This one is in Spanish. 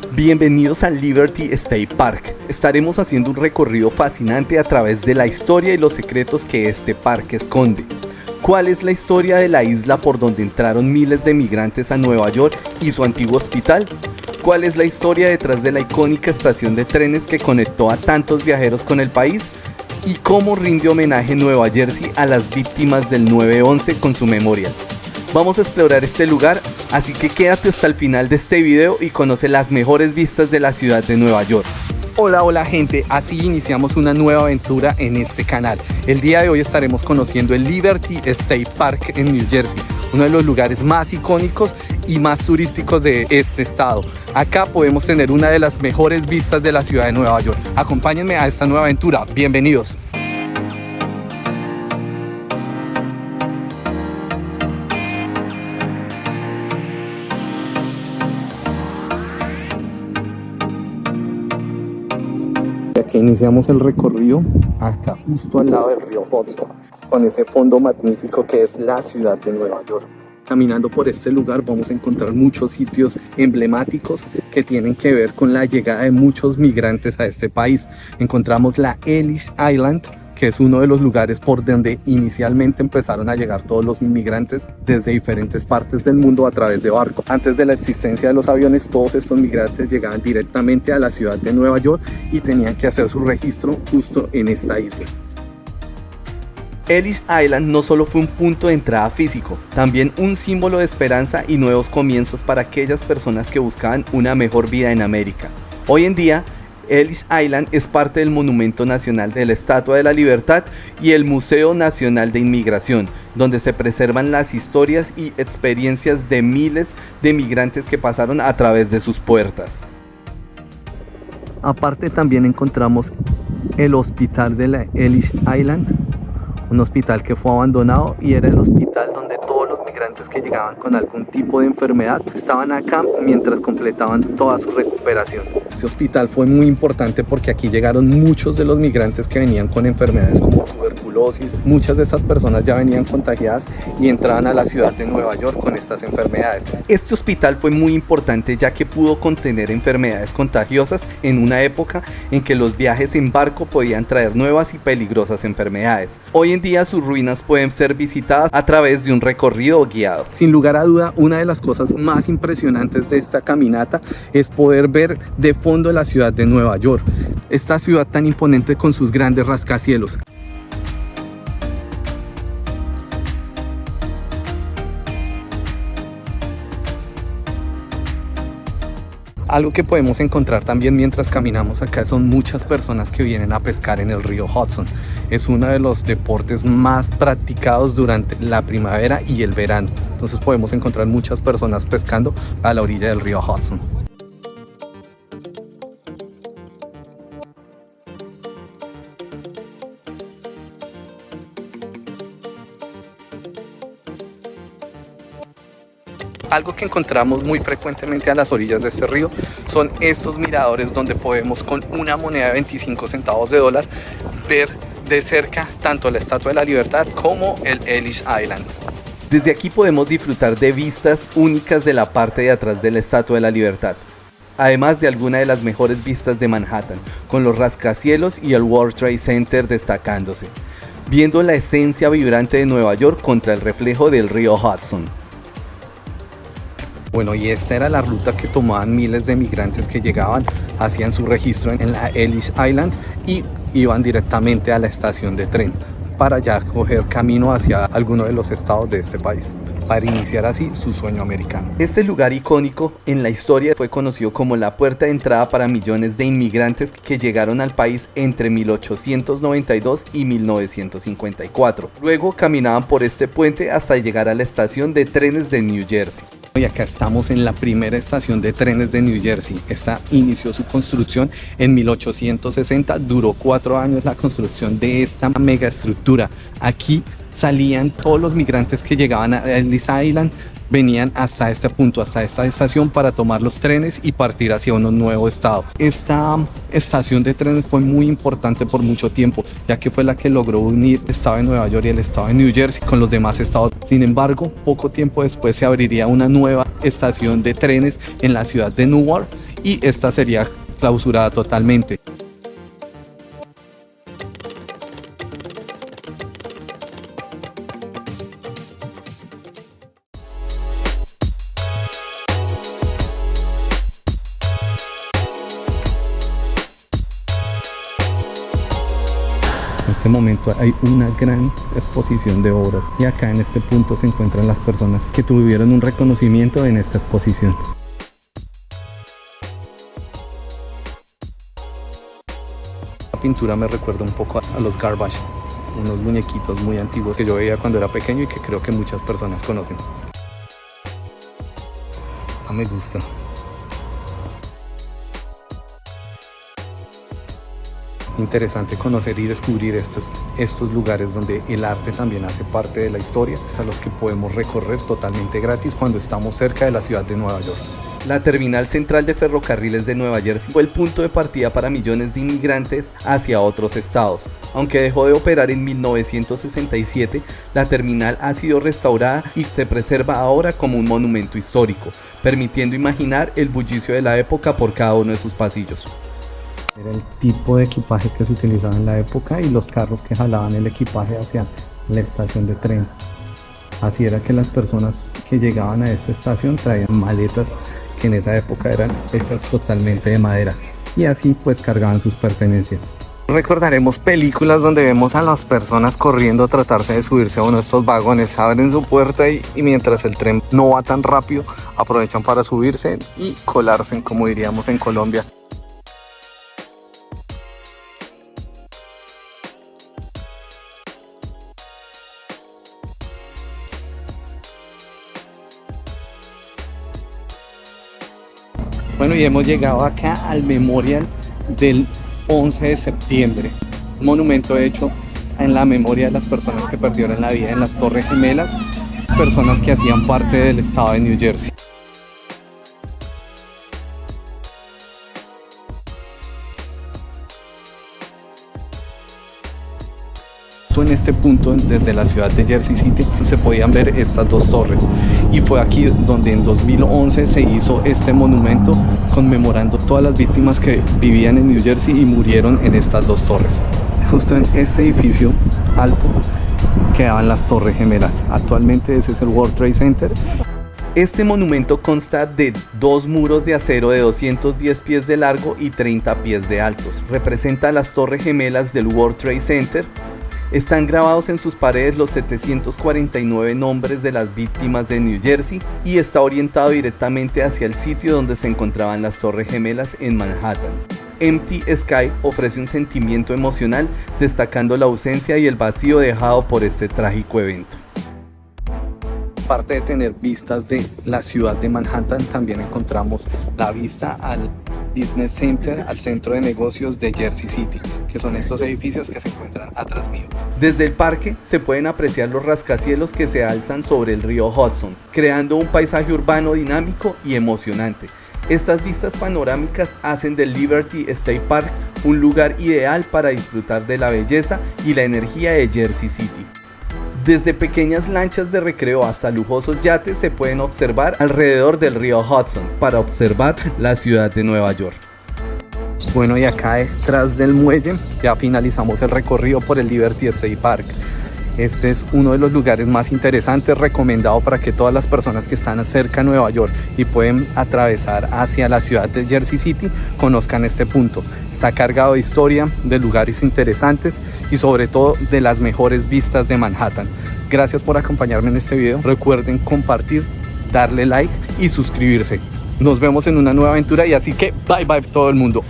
Bienvenidos al Liberty State Park. Estaremos haciendo un recorrido fascinante a través de la historia y los secretos que este parque esconde. ¿Cuál es la historia de la isla por donde entraron miles de migrantes a Nueva York y su antiguo hospital? ¿Cuál es la historia detrás de la icónica estación de trenes que conectó a tantos viajeros con el país? ¿Y cómo rinde homenaje Nueva Jersey a las víctimas del 9/11 con su memorial? Vamos a explorar este lugar, así que quédate hasta el final de este video y conoce las mejores vistas de la ciudad de Nueva York. Hola gente, así iniciamos una nueva aventura en este canal. El día de hoy estaremos conociendo el Liberty State Park en New Jersey, uno de los lugares más icónicos y más turísticos de este estado. Acá podemos tener una de las mejores vistas de la ciudad de Nueva York. Acompáñenme a esta nueva aventura, bienvenidos. Que iniciamos el recorrido acá justo al lado del río Hudson, con ese fondo magnífico que es la ciudad de Nueva York. Caminando por este lugar vamos a encontrar muchos sitios emblemáticos que tienen que ver con la llegada de muchos migrantes a este país. Encontramos la Ellis Island, que es uno de los lugares por donde inicialmente empezaron a llegar todos los inmigrantes desde diferentes partes del mundo a través de barco. Antes de la existencia de los aviones, todos estos migrantes llegaban directamente a la ciudad de Nueva York y tenían que hacer su registro justo en esta isla. Ellis Island no solo fue un punto de entrada físico, también un símbolo de esperanza y nuevos comienzos para aquellas personas que buscaban una mejor vida en América. Hoy en día, Ellis Island es parte del Monumento Nacional de la Estatua de la Libertad y el Museo Nacional de Inmigración, donde se preservan las historias y experiencias de miles de migrantes que pasaron a través de sus puertas. Aparte también encontramos el hospital de la Ellis Island, un hospital que fue abandonado y era el hospital donde todos los migrantes que llegaban con algún tipo de enfermedad estaban acá mientras completaban toda su recuperación. Este hospital fue muy importante porque aquí llegaron muchos de los migrantes que venían con enfermedades como tuberculosis. Muchas de esas personas ya venían contagiadas y entraban a la ciudad de Nueva York con estas enfermedades. Este hospital fue muy importante ya que pudo contener enfermedades contagiosas en una época en que los viajes en barco podían traer nuevas y peligrosas enfermedades. Hoy en día sus ruinas pueden ser visitadas a través de un recorrido guiado. Sin lugar a duda, una de las cosas más impresionantes de esta caminata es poder ver de fondo la ciudad de Nueva York, esta ciudad tan imponente con sus grandes rascacielos. Algo que podemos encontrar también mientras caminamos acá son muchas personas que vienen a pescar en el río Hudson. Es uno de los deportes más practicados durante la primavera y el verano. Entonces podemos encontrar muchas personas pescando a la orilla del río Hudson. Algo que encontramos muy frecuentemente a las orillas de este río son estos miradores donde podemos con una moneda de 25 centavos de dólar ver de cerca tanto la Estatua de la Libertad como el Ellis Island. Desde aquí podemos disfrutar de vistas únicas de la parte de atrás de la Estatua de la Libertad, además de alguna de las mejores vistas de Manhattan, con los rascacielos y el World Trade Center destacándose, viendo la esencia vibrante de Nueva York contra el reflejo del río Hudson. Bueno, y esta era la ruta que tomaban miles de migrantes que llegaban, hacían su registro en la Ellis Island y iban directamente a la estación de tren para ya coger camino hacia alguno de los estados de este país, para iniciar así su sueño americano. Este lugar icónico en la historia fue conocido como la puerta de entrada para millones de inmigrantes que llegaron al país entre 1892 y 1954. Luego caminaban por este puente hasta llegar a la estación de trenes de New Jersey. Y acá estamos en la primera estación de trenes de New Jersey. Esta inició su construcción en 1860, duró 4 años la construcción de esta megaestructura. Aquí salían todos los migrantes que llegaban a Ellis Island, venían hasta este punto, hasta esta estación para tomar los trenes y partir hacia un nuevo estado. Esta estación de trenes fue muy importante por mucho tiempo, ya que fue la que logró unir el estado de Nueva York y el estado de New Jersey con los demás estados. Sin embargo, poco tiempo después se abriría una nueva estación de trenes en la ciudad de Newark y esta sería clausurada totalmente. En este momento hay una gran exposición de obras y acá en este punto se encuentran las personas que tuvieron un reconocimiento en esta exposición. La pintura me recuerda un poco a los Garbage, unos muñequitos muy antiguos que yo veía cuando era pequeño y que creo que muchas personas conocen. Esta me gusta. Interesante conocer y descubrir estos lugares donde el arte también hace parte de la historia, a los que podemos recorrer totalmente gratis cuando estamos cerca de la ciudad de Nueva York. La terminal central de ferrocarriles de Nueva Jersey fue el punto de partida para millones de inmigrantes hacia otros estados. Aunque dejó de operar en 1967, la terminal ha sido restaurada y se preserva ahora como un monumento histórico, permitiendo imaginar el bullicio de la época por cada uno de sus pasillos. Era el tipo de equipaje que se utilizaba en la época y los carros que jalaban el equipaje hacia la estación de tren. Así era que las personas que llegaban a esta estación traían maletas que en esa época eran hechas totalmente de madera y así pues cargaban sus pertenencias. Recordaremos películas donde vemos a las personas corriendo a tratarse de subirse a uno de estos vagones, abren su puerta y mientras el tren no va tan rápido aprovechan para subirse y colarse, como diríamos en Colombia. Bueno, y hemos llegado acá al Memorial del 11 de septiembre, un monumento hecho en la memoria de las personas que perdieron la vida en las Torres Gemelas, personas que hacían parte del estado de New Jersey. En este punto, desde la ciudad de Jersey City, se podían ver estas dos torres y fue aquí donde en 2011 se hizo este monumento conmemorando todas las víctimas que vivían en New Jersey y murieron en estas dos torres. Justo en este edificio alto quedaban las Torres Gemelas. Actualmente ese es el World Trade Center. Este monumento consta de dos muros de acero de 210 pies de largo y 30 pies de altos. Representa las Torres Gemelas del World Trade Center. Están grabados en sus paredes los 749 nombres de las víctimas de New Jersey y está orientado directamente hacia el sitio donde se encontraban las Torres Gemelas en Manhattan. Empty Sky ofrece un sentimiento emocional destacando la ausencia y el vacío dejado por este trágico evento. Aparte de tener vistas de la ciudad de Manhattan, también encontramos la vista al Business Center, al centro de negocios de Jersey City, que son estos edificios que se encuentran atrás mío. Desde el parque se pueden apreciar los rascacielos que se alzan sobre el río Hudson, creando un paisaje urbano dinámico y emocionante. Estas vistas panorámicas hacen del Liberty State Park un lugar ideal para disfrutar de la belleza y la energía de Jersey City. Desde pequeñas lanchas de recreo hasta lujosos yates se pueden observar alrededor del río Hudson para observar la ciudad de Nueva York. Bueno, y acá detrás del muelle ya finalizamos el recorrido por el Liberty State Park. Este es uno de los lugares más interesantes, recomendado para que todas las personas que están cerca de Nueva York y pueden atravesar hacia la ciudad de Jersey City conozcan este punto. Está cargado de historia, de lugares interesantes y sobre todo de las mejores vistas de Manhattan. Gracias por acompañarme en este video. Recuerden compartir, darle like y suscribirse. Nos vemos en una nueva aventura y así que bye bye todo el mundo.